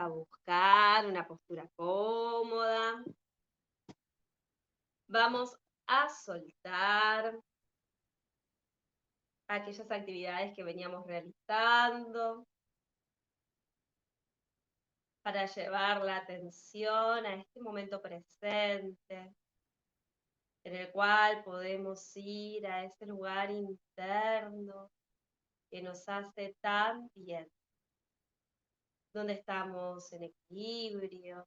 a buscar una postura cómoda. Vamos a soltar aquellas actividades que veníamos realizando para llevar la atención a este momento presente, en el cual podemos ir a ese lugar interno que nos hace tan bien, donde estamos en equilibrio,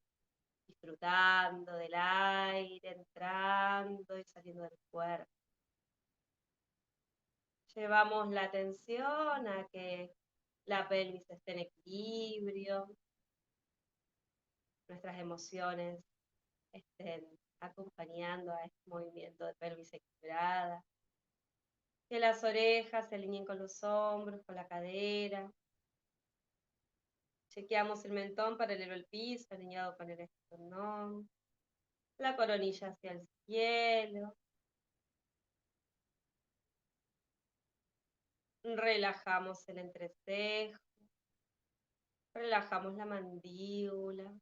disfrutando del aire, entrando y saliendo del cuerpo. Llevamos la atención a que la pelvis esté en equilibrio, nuestras emociones estén acompañando a este movimiento de pelvis equilibrada, que las orejas se alineen con los hombros, con la cadera. Chequeamos el mentón paralelo al piso, alineado con el esternón, la coronilla hacia el cielo. Relajamos el entrecejo, relajamos la mandíbula.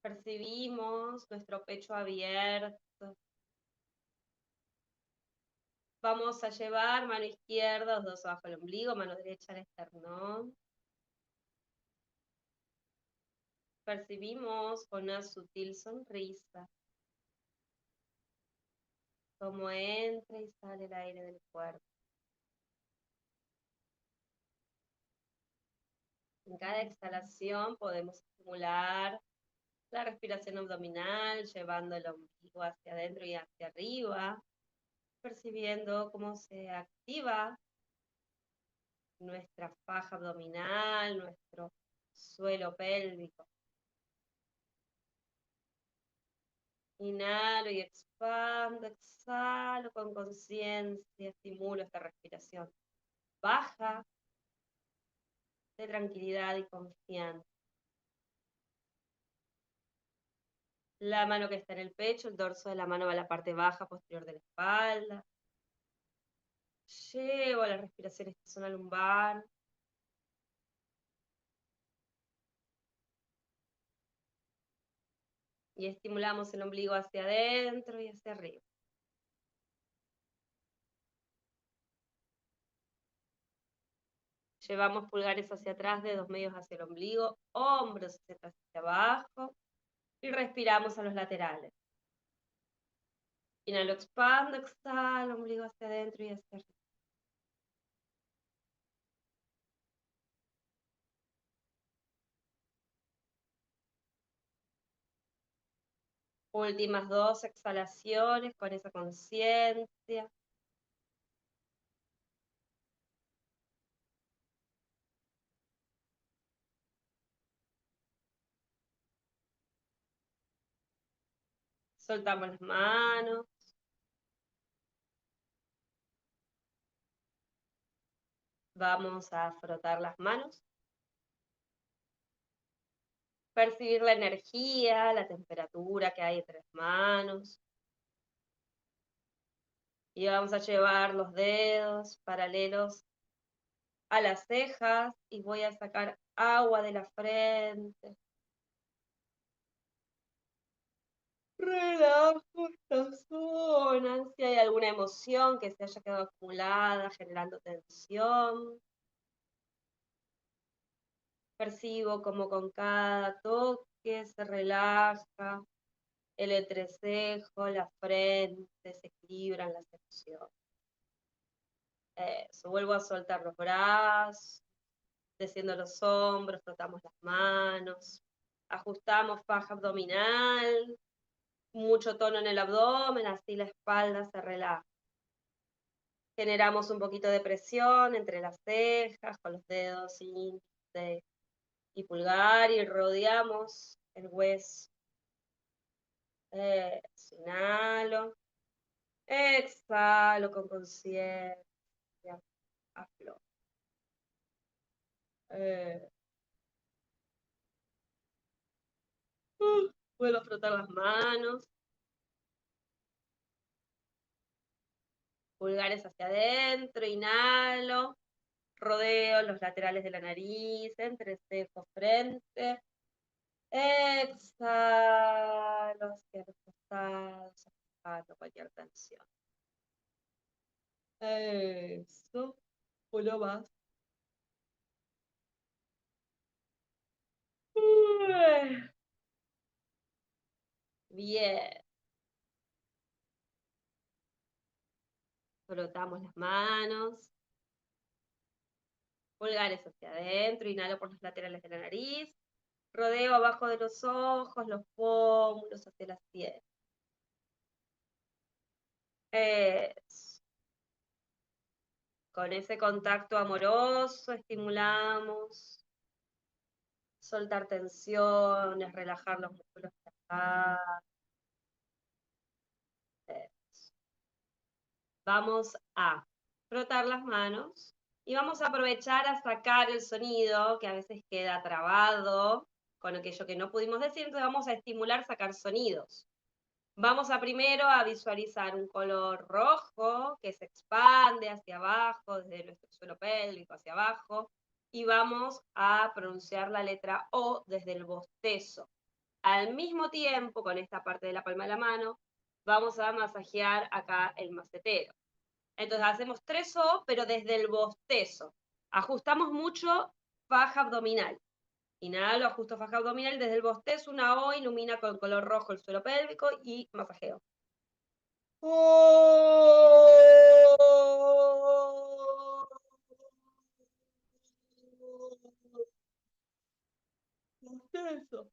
Percibimos nuestro pecho abierto. Vamos a llevar mano izquierda, los dos abajo el ombligo, mano derecha al esternón. Percibimos con una sutil sonrisa cómo entra y sale el aire del cuerpo. En cada exhalación podemos estimular la respiración abdominal, llevando el ombligo hacia adentro y hacia arriba, percibiendo cómo se activa nuestra faja abdominal, nuestro suelo pélvico. Inhalo y expando, exhalo con conciencia, estimulo esta respiración baja de tranquilidad y confianza. La mano que está en el pecho, el dorso de la mano va a la parte baja posterior de la espalda. Llevo la respiración a esta zona lumbar. Y estimulamos el ombligo hacia adentro y hacia arriba. Llevamos pulgares hacia atrás, dedos medios hacia el ombligo, hombros hacia atrás y hacia abajo. Y respiramos a los laterales. Inhalo, expando, exhalo, ombligo hacia adentro y hacia arriba. Últimas dos exhalaciones con esa conciencia. Soltamos las manos. Vamos a frotar las manos. Percibir la energía, la temperatura que hay entre las manos. Y vamos a llevar los dedos paralelos a las cejas y voy a sacar agua de la frente. Relajo esta zona. Si hay alguna emoción que se haya quedado acumulada, generando tensión. Percibo como con cada toque se relaja el entrecejo, la frente, se equilibran las emociones. Eso, vuelvo a soltar los brazos, desciendo los hombros, frotamos las manos, ajustamos faja abdominal, mucho tono en el abdomen, así la espalda se relaja. Generamos un poquito de presión entre las cejas, con los dedos índice y pulgar, y rodeamos el hueso. Inhalo, exhalo con conciencia, aflojo. Vuelvo a frotar las manos, pulgares hacia adentro, inhalo, Rodeo los laterales de la nariz, entrecejo, frente. Exhalo hacia los costados, aflojando cualquier tensión. Eso. Uno más. Bien. Frotamos las manos. Pulgares hacia adentro. Inhalo por los laterales de la nariz. Rodeo abajo de los ojos, los pómulos hacia la sien. Eso. Con ese contacto amoroso estimulamos soltar tensiones, relajar los músculos de la cara. Eso. Vamos a frotar las manos y vamos a aprovechar a sacar el sonido que a veces queda trabado con aquello que no pudimos decir, entonces vamos a estimular sacar sonidos. Vamos a primero a visualizar un color rojo que se expande hacia abajo, desde nuestro suelo pélvico hacia abajo, y vamos a pronunciar la letra O desde el bostezo. Al mismo tiempo, con esta parte de la palma de la mano, vamos a masajear acá el macetero. Entonces hacemos 3 O, pero desde el bostezo. Ajustamos mucho faja abdominal. Inhalo, ajusto faja abdominal, desde el bostezo una O, ilumina con color rojo el suelo pélvico y masajeo. Bostezo.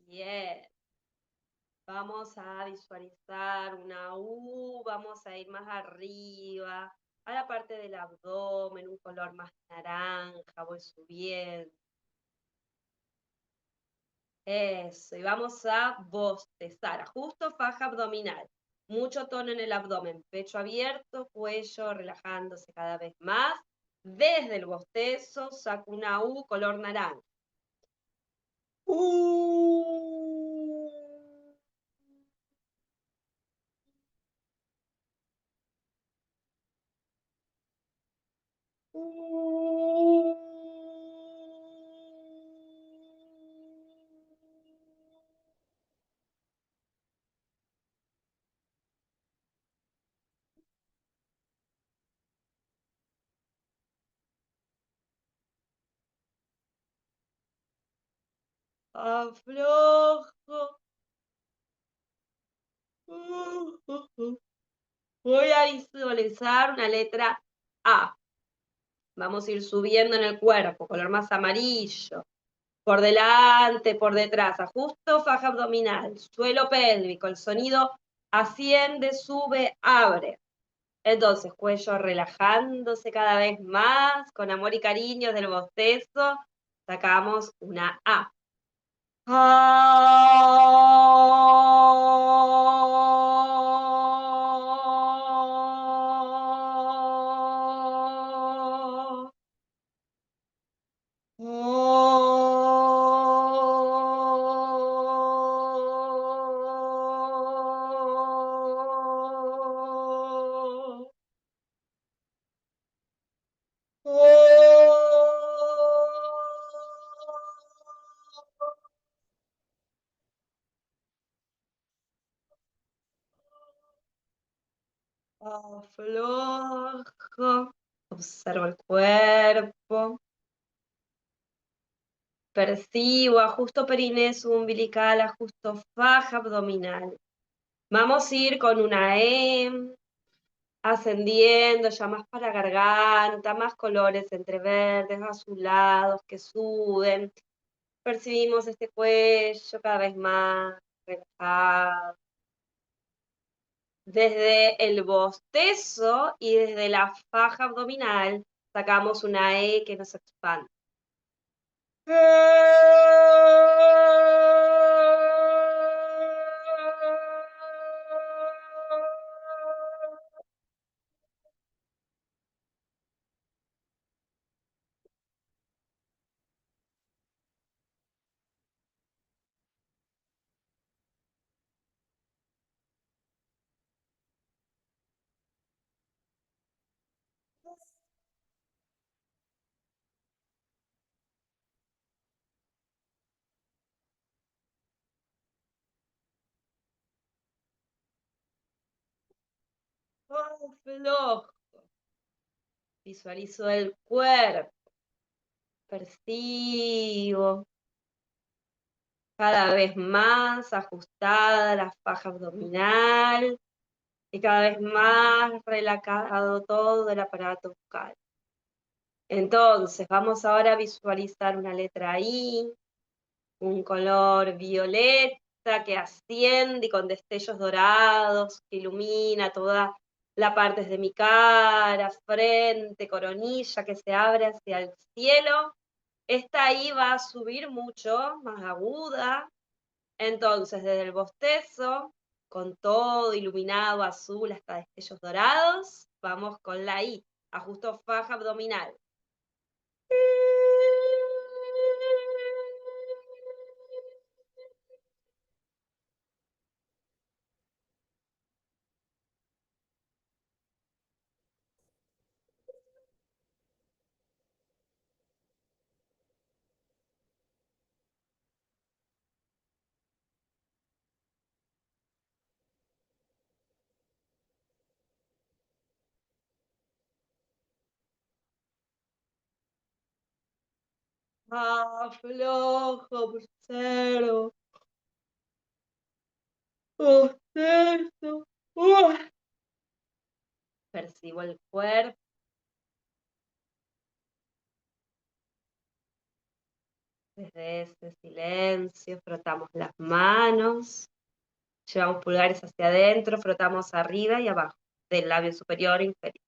Bien. Vamos a visualizar una U, vamos a ir más arriba, a la parte del abdomen, un color más naranja, voy subiendo. Eso, y vamos a bostezar, ajusto faja abdominal, mucho tono en el abdomen, pecho abierto, cuello relajándose cada vez más. Desde el bostezo saco una U color naranja. Aflojo. Voy a visualizar una letra A. Vamos a ir subiendo en el cuerpo, color más amarillo. Por delante, por detrás, ajusto faja abdominal, suelo pélvico, el sonido asciende, sube, abre. Entonces, cuello relajándose cada vez más, con amor y cariño del bostezo, sacamos una A. Aflojo, observo el cuerpo, percibo, ajusto perineo umbilical, ajusto faja abdominal. Vamos a ir con una E, ascendiendo ya más para garganta, más colores entre verdes, azulados que suben. Percibimos este cuello cada vez más relajado. Desde el bostezo y desde la faja abdominal sacamos una E que nos expande. aflojo. Visualizo el cuerpo. Percibo cada vez más ajustada la faja abdominal y cada vez más relajado todo el aparato bucal. Entonces, vamos ahora a visualizar una letra I, un color violeta que asciende y con destellos dorados, que ilumina toda la parte de mi cara, frente, coronilla, que se abre hacia el cielo. Esta I va a subir mucho, más aguda. Entonces, desde el bostezo, con todo iluminado azul hasta destellos dorados, vamos con la I. Ajusto faja abdominal. Aflojo, observo. Bostezo. Percibo el cuerpo. Desde ese silencio frotamos las manos. Llevamos pulgares hacia adentro, frotamos arriba y abajo, del labio superior e inferior.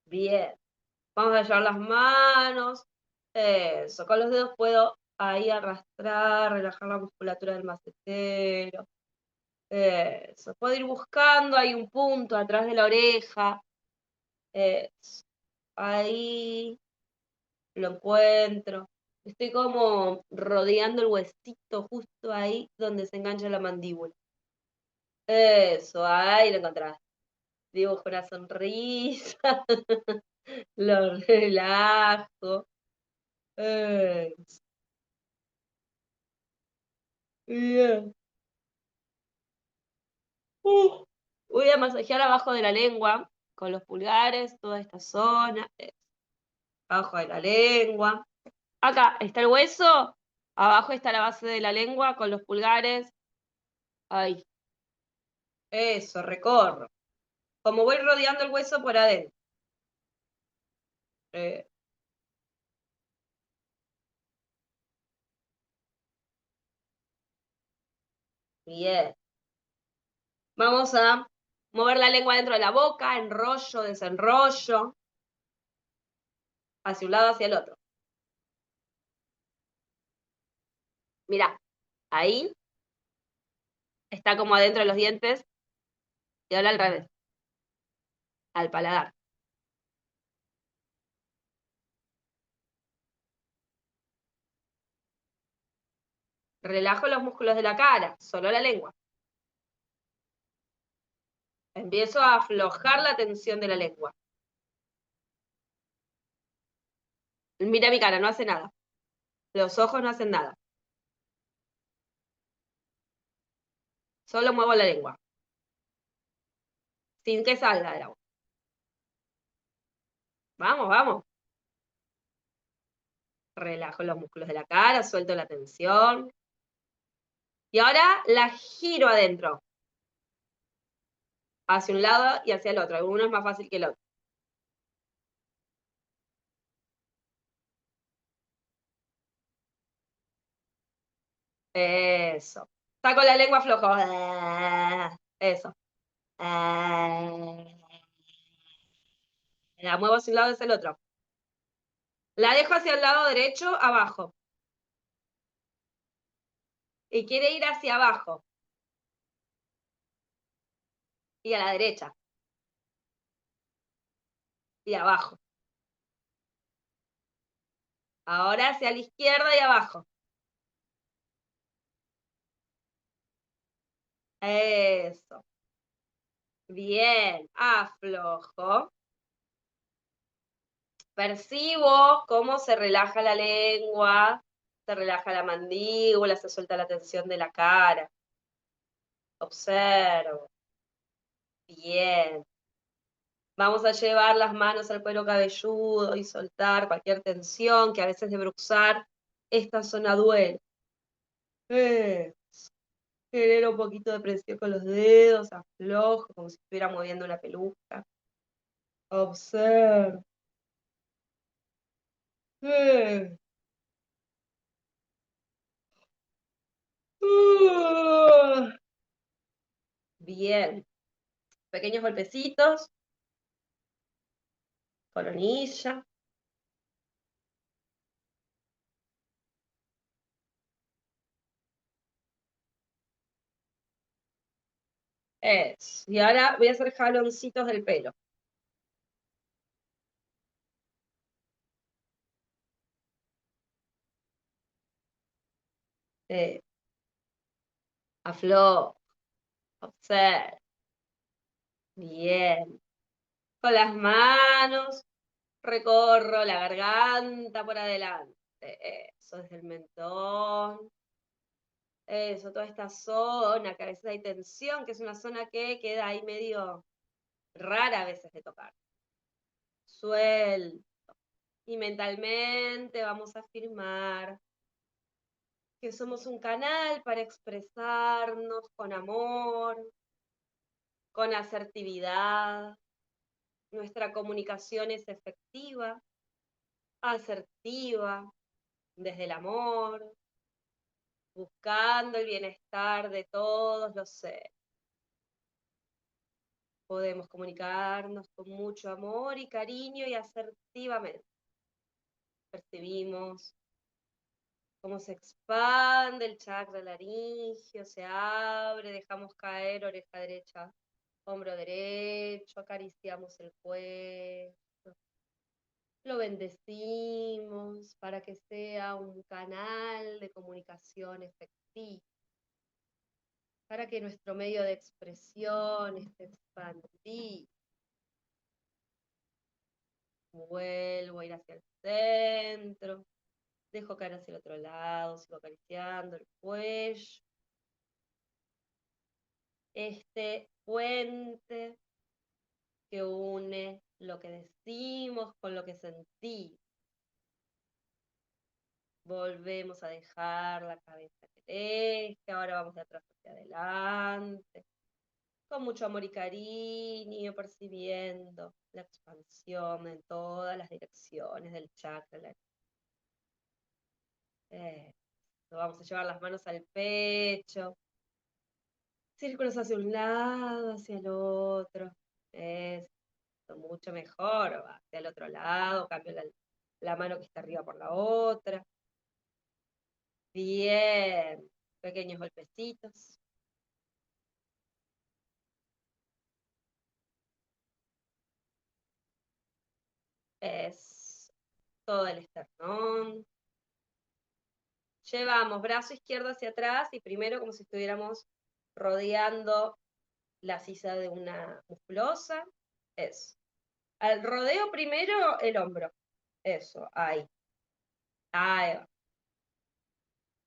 Bien. Vamos a llevar las manos. Eso, con los dedos puedo ahí arrastrar, relajar la musculatura del macetero. Eso, puedo ir buscando, hay un punto atrás de la oreja. Eso, ahí lo encuentro. Estoy como rodeando el huesito justo ahí donde se engancha la mandíbula. Eso, ahí lo encontraste. Dibujo una sonrisa, lo relajo. Eso, bien. Voy a masajear abajo de la lengua con los pulgares, toda esta zona, abajo de la lengua. Acá está el hueso, abajo está la base de la lengua con los pulgares. Ahí. Eso, recorro. Como voy rodeando el hueso por adentro. Eh, bien. Vamos a mover la lengua dentro de la boca, enrollo, desenrollo, hacia un lado, hacia el otro. Mira, ahí está como adentro de los dientes y ahora al revés, al paladar. Relajo los músculos de la cara, solo la lengua. Empiezo a aflojar la tensión de la lengua. Mira mi cara, no hace nada. Los ojos no hacen nada. Solo muevo la lengua. Sin que salga del agua. Vamos, vamos. Relajo los músculos de la cara, suelto la tensión. Y ahora la giro adentro. Hacia un lado y hacia el otro. Uno es más fácil que el otro. Eso. Saco la lengua flojo. Eso. La muevo hacia un lado y hacia el otro. La dejo hacia el lado derecho, abajo. Y quiere ir hacia abajo. Y a la derecha. Y abajo. Ahora hacia la izquierda y abajo. Eso. Bien. Aflojo. Percibo cómo se relaja la lengua, se relaja la mandíbula, se suelta la tensión de la cara. Observo. Bien. Vamos a llevar las manos al cuero cabelludo y soltar cualquier tensión que a veces de bruxar esta zona duele. Genero un poquito de presión con los dedos, aflojo, como si estuviera moviendo una peluca. Observo. Eh. Bien. Pequeños golpecitos, coronilla. Y ahora voy a hacer jaloncitos del pelo. Aflojo, observo. Bien. Con las manos recorro la garganta por adelante. Eso, desde el mentón. Eso, toda esta zona, que a veces hay tensión, que es una zona que queda ahí medio rara a veces de tocar. Suelto. Y mentalmente vamos a afirmar que somos un canal para expresarnos con amor, con asertividad. Nuestra comunicación es efectiva, asertiva, desde el amor, buscando el bienestar de todos los seres. Podemos comunicarnos con mucho amor y cariño y asertivamente. Percibimos cómo se expande el chakra laringio, se abre, dejamos caer oreja derecha, hombro derecho, acariciamos el cuello, lo bendecimos para que sea un canal de comunicación efectivo, para que nuestro medio de expresión esté expandido. Vuelvo a ir hacia el centro, dejo caer hacia el otro lado, sigo acariciando el cuello. Este puente que une lo que decimos con lo que sentimos. Volvemos a dejar la cabeza que ahora vamos de atrás hacia adelante, con mucho amor y cariño, percibiendo la expansión en todas las direcciones del chakra. Vamos a llevar las manos al pecho, círculos hacia un lado, hacia el otro. Mucho mejor, va hacia el otro lado, cambio la mano que está arriba por la otra. Bien, pequeños golpecitos. Es todo el esternón. Llevamos brazo izquierdo hacia atrás y primero como si estuviéramos rodeando la sisa de una musculosa. Eso. Al rodeo primero el hombro. Eso, ahí. Ahí va.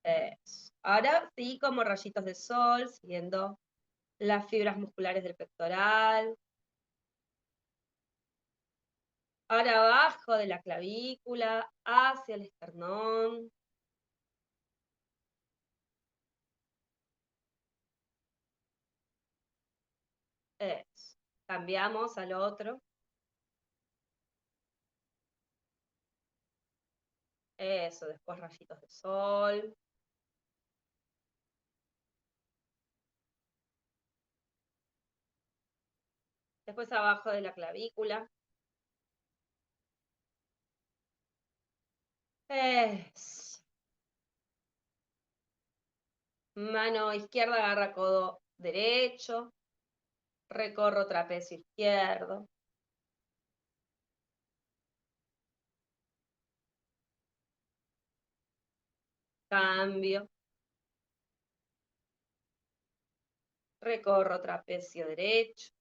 Eso. Ahora sí, como rayitos de sol, siguiendo las fibras musculares del pectoral. Ahora abajo de la clavícula, hacia el esternón. Eso. Cambiamos al otro. Eso, después rayitos de sol. Después abajo de la clavícula. Eso. Mano izquierda agarra codo derecho. Recorro trapecio izquierdo. Cambio. Recorro trapecio derecho.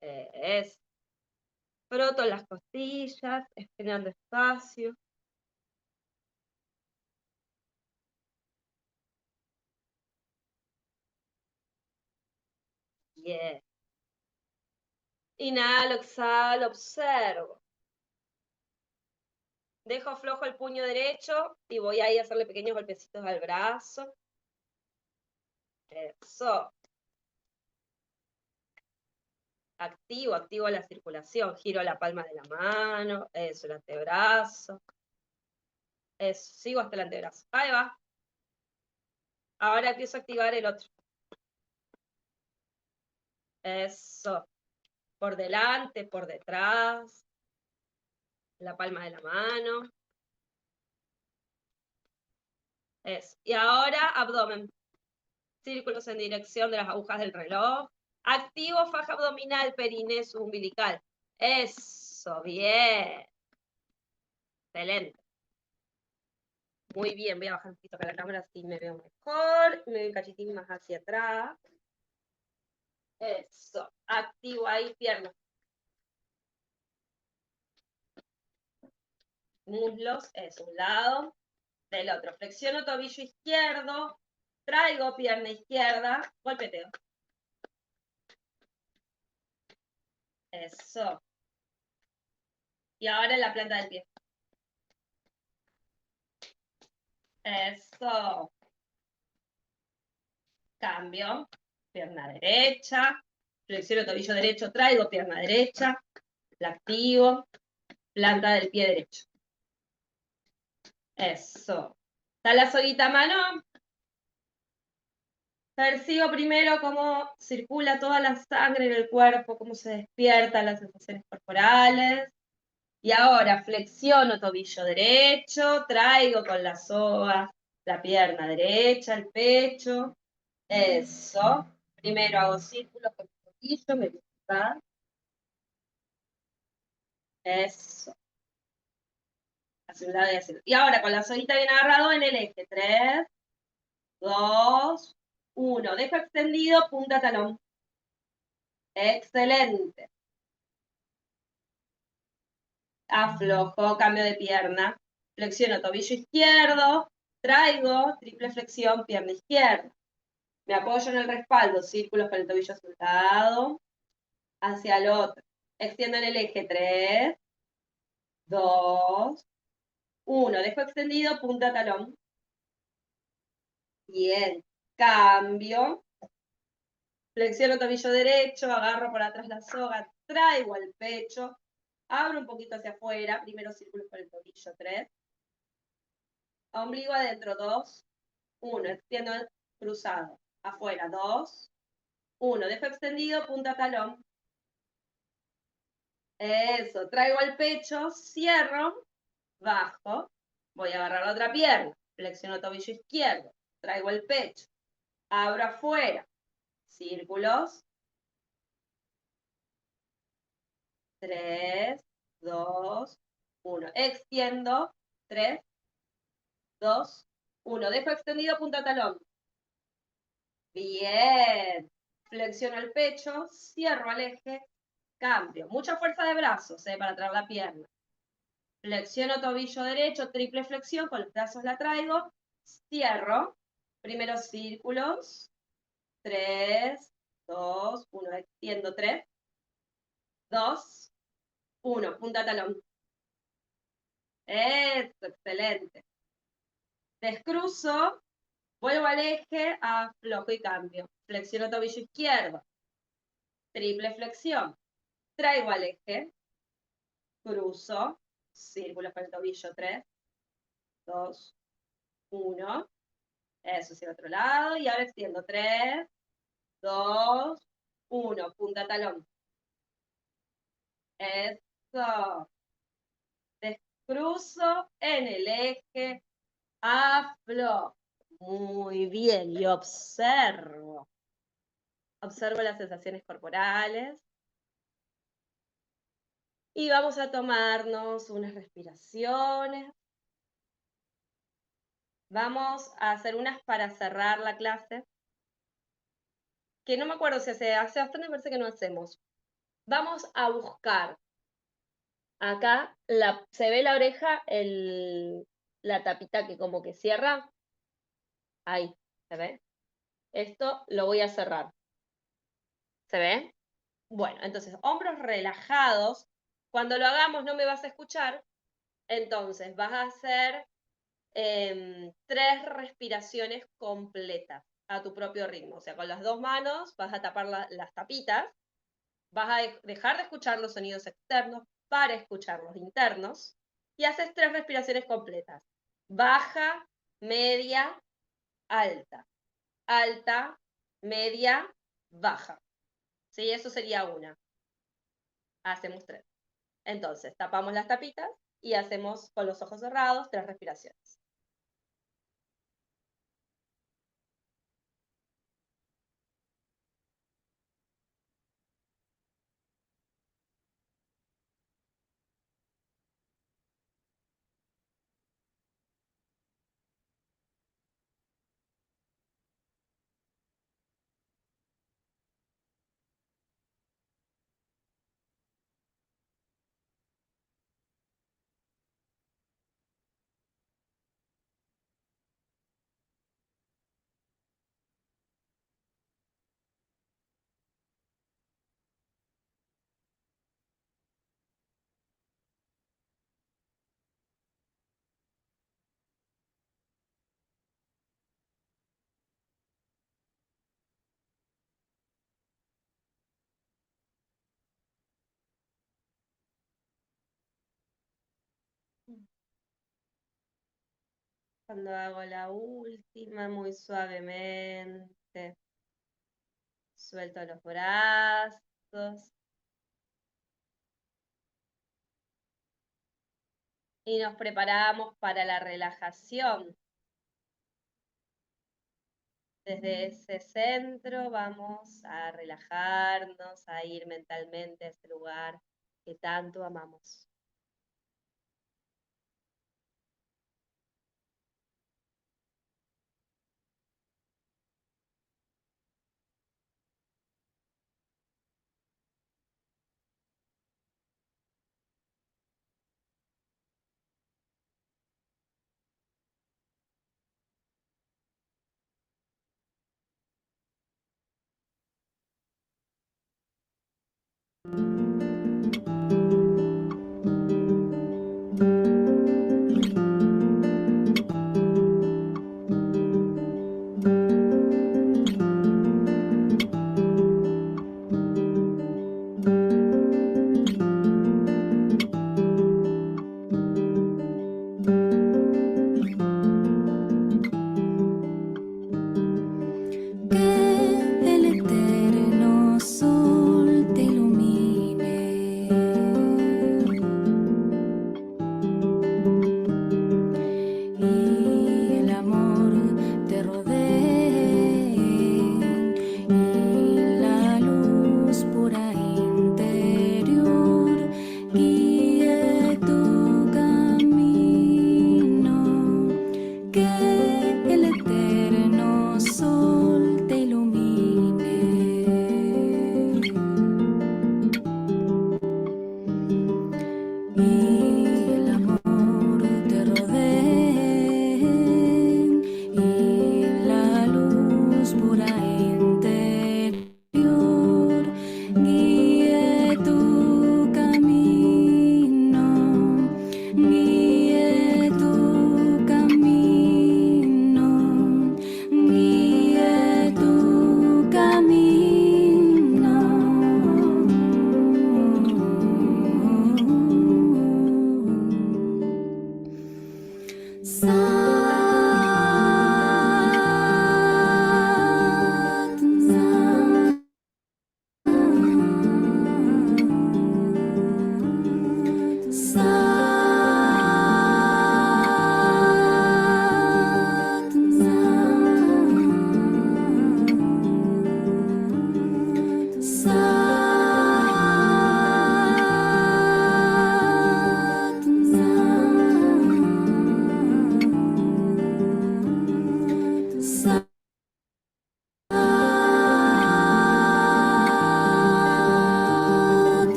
Es. Froto las costillas, estirando espacio. Bien. Inhalo, exhalo, observo. Dejo flojo el puño derecho y voy ahí a hacerle pequeños golpecitos al brazo. Eso. Activo la circulación. Giro la palma de la mano. Eso, el antebrazo. Eso, sigo hasta el antebrazo. Ahí va. Ahora empiezo a activar el otro. Eso. Por delante, por detrás. La palma de la mano. Eso. Y ahora abdomen. Círculos en dirección de las agujas del reloj. Activo faja abdominal, perineo, umbilical. Eso, bien. Excelente. Muy bien, voy a bajar un poquito acá la cámara así me veo mejor. Me veo un cachitín más hacia atrás. Eso. Activo ahí, piernas. Muslos, es un lado. Del otro. Flexiono tobillo izquierdo. Traigo pierna izquierda. Golpeteo. Eso. Y ahora en la planta del pie. Eso. Cambio. Pierna derecha. Flexiono tobillo derecho. Traigo pierna derecha. La activo. Planta del pie derecho. Eso. ¿Está la soguita a mano? Percibo primero cómo circula toda la sangre en el cuerpo, cómo se despiertan las sensaciones corporales. Y ahora flexiono tobillo derecho, traigo con la soga la pierna derecha, el pecho. Eso. Primero hago círculos con el tobillo, me gusta. Eso. Hacia un lado y hacia el otro. Y ahora con la soguita bien agarrado en el eje. 3, 2, 1. Dejo extendido, punta talón. Excelente. Aflojo, cambio de pierna. Flexiono tobillo izquierdo. Traigo, triple flexión, pierna izquierda. Me apoyo en el respaldo, círculos con el tobillo hacia un lado, hacia el otro. Extiendo en el eje 3, 2, 1. Dejo extendido, punta talón. Bien. Cambio. Flexiono tobillo derecho, agarro por atrás la soga, traigo al pecho, abro un poquito hacia afuera, primero círculos con el tobillo, 3. Ombligo adentro, 2, 1. Extiendo cruzado, afuera, 2, 1. Dejo extendido, punta talón. Eso, traigo al pecho, cierro, bajo, voy a agarrar la otra pierna, flexiono tobillo izquierdo, traigo el pecho, abro afuera, círculos, 3, 2, 1. Extiendo, 3, 2, 1. Dejo extendido, punta talón. Bien. Flexiono el pecho, cierro al eje, cambio. Mucha fuerza de brazos, para traer la pierna. Flexiono tobillo derecho, triple flexión, con los brazos la traigo, cierro. Primeros círculos, 3, 2, 1. Extiendo, 3, 2, 1. Punta talón. Eso, excelente. Descruzo, vuelvo al eje, aflojo y cambio. Flexiono tobillo izquierdo, triple flexión. Traigo al eje, cruzo, círculos para el tobillo, 3, 2, 1. Eso hacia el otro lado. Y ahora extiendo, 3, 2, 1. Punta talón. Eso. Descruzo en el eje, aflojo. Muy bien. Y observo. Observo las sensaciones corporales. Y vamos a tomarnos unas respiraciones. Vamos a hacer unas para cerrar la clase. Que no me acuerdo si hace bastante me parece que no hacemos. Vamos a buscar. Acá se ve la oreja, la tapita que como que cierra. Ahí, ¿se ve? Esto lo voy a cerrar. ¿Se ve? Bueno, entonces, hombros relajados. Cuando lo hagamos no me vas a escuchar. Entonces, vas a hacer 3 respiraciones completas a tu propio ritmo. O sea, con las 2 manos vas a tapar las tapitas. Vas a dejar de escuchar los sonidos externos para escuchar los internos. Y haces 3 respiraciones completas. Baja, media, alta. Alta, media, baja. ¿Sí? Eso sería una. Hacemos 3. Entonces, tapamos las tapitas y hacemos con los ojos cerrados 3 respiraciones. Cuando hago la última, muy suavemente, suelto los brazos y nos preparamos para la relajación. Desde ese centro vamos a relajarnos, a ir mentalmente a ese lugar que tanto amamos.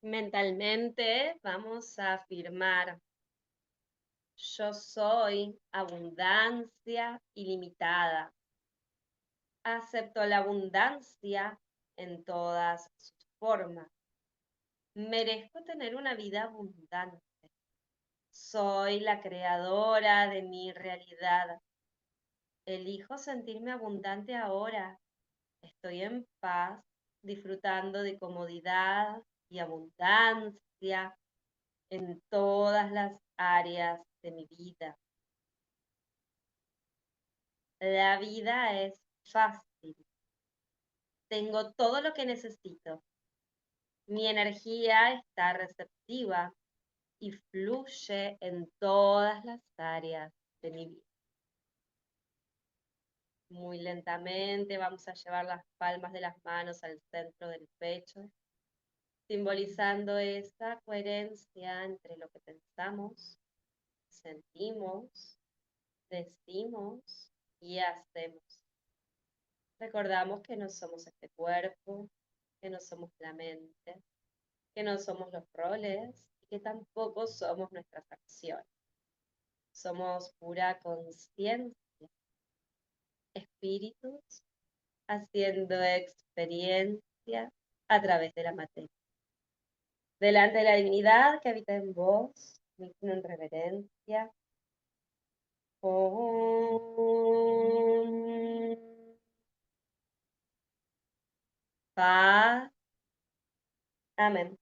Mentalmente vamos a afirmar: yo soy abundancia ilimitada. Acepto la abundancia en todas sus formas. Merezco tener una vida abundante. Soy la creadora de mi realidad. Elijo sentirme abundante ahora. Estoy en paz, disfrutando de comodidad y abundancia en todas las áreas de mi vida. La vida es fácil. Tengo todo lo que necesito. Mi energía está receptiva y fluye en todas las áreas de mi vida. Muy lentamente vamos a llevar las palmas de las manos al centro del pecho, simbolizando esa coherencia entre lo que pensamos, sentimos, decimos y hacemos. Recordamos que no somos este cuerpo, que no somos la mente, que no somos los roles y que tampoco somos nuestras acciones. Somos pura conciencia, espíritus haciendo experiencia a través de la materia. Delante de la divinidad que habita en vos, me inclino en reverencia. Om. Paz. Amén.